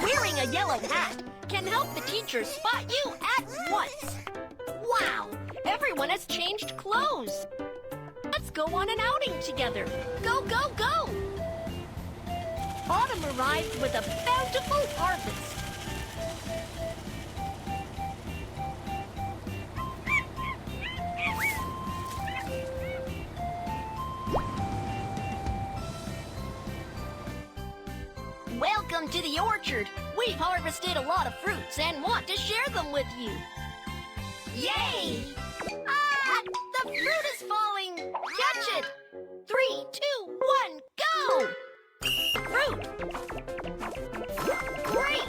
Wearing a yellow hat can help the teacher spot you at once. Wow! Everyone has changed clothes. Let's go on an outing together. Go, go, go! Autumn arrived with a bountiful harvest. Welcome to the orchard. We've harvested a lot of fruits and want to share them with you. Yay! Ah! The fruit is falling! Catch it! 3, 2, 1, go! Fruit! Great!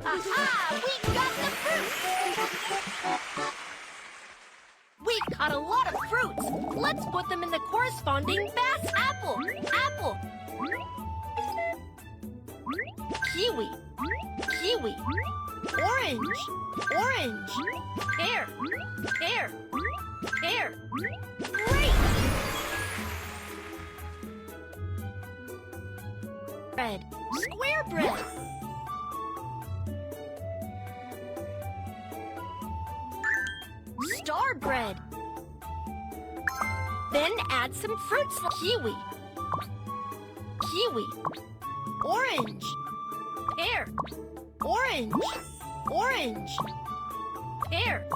Aha! We got the fruit! We caught a lot of fruits. Let's put them in the corresponding bass apple. Apple. Kiwi. Kiwi. Orange. Orange. Pear. Pear. Pear. Great! Bread. Square bread. Star bread. Then add some fruits. Kiwi. Kiwi. Orange. Pear. Orange. Orange. Pear.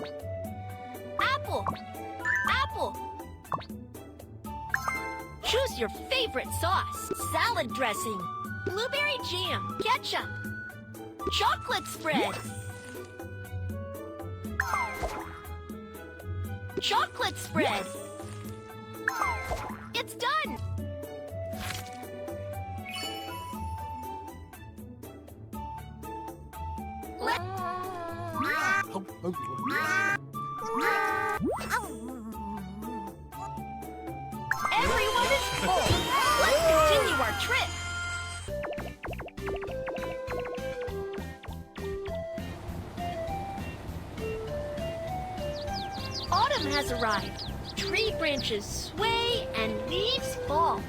Apple. Apple. Choose your favorite sauce. Salad dressing. Blueberry jam. Ketchup. Chocolate spread. Chocolate spread. It's done. Everyone is full. Let's continue our trip. Autumn has arrived. Tree branches sway and leaves fall.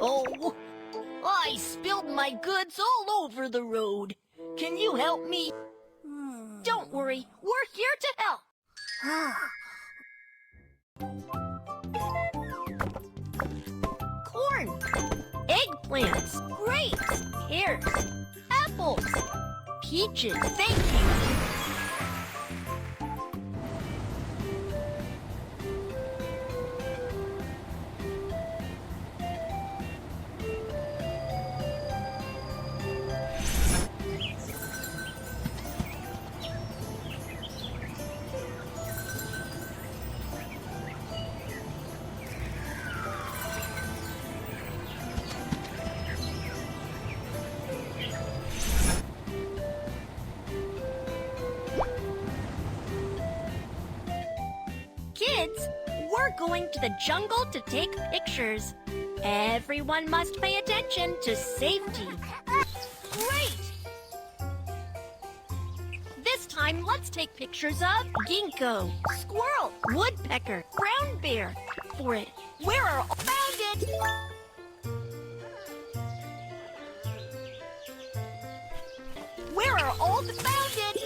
Oh, I spilled my goods all over the road. Can you help me? Don't worry, we're here to help. Corn, eggplants, grapes, pears, apples, peaches. Thank you. Kids, we're going to the jungle to take pictures. Everyone must pay attention to safety. Great! This time, let's take pictures of ginkgo, squirrel, woodpecker, brown bear. For it, where are all found it? Where are all the found it?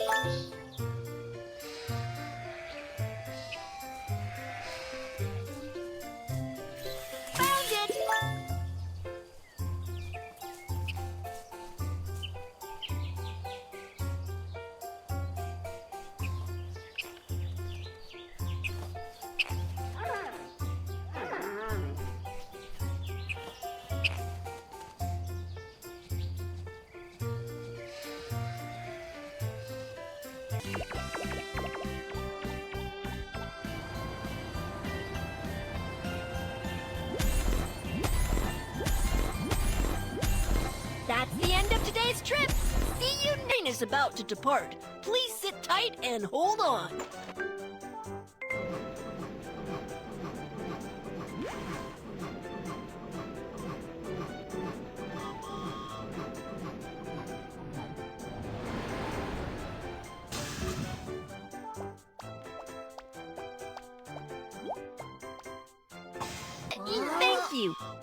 is about to depart. Please sit tight and hold on. Thank you.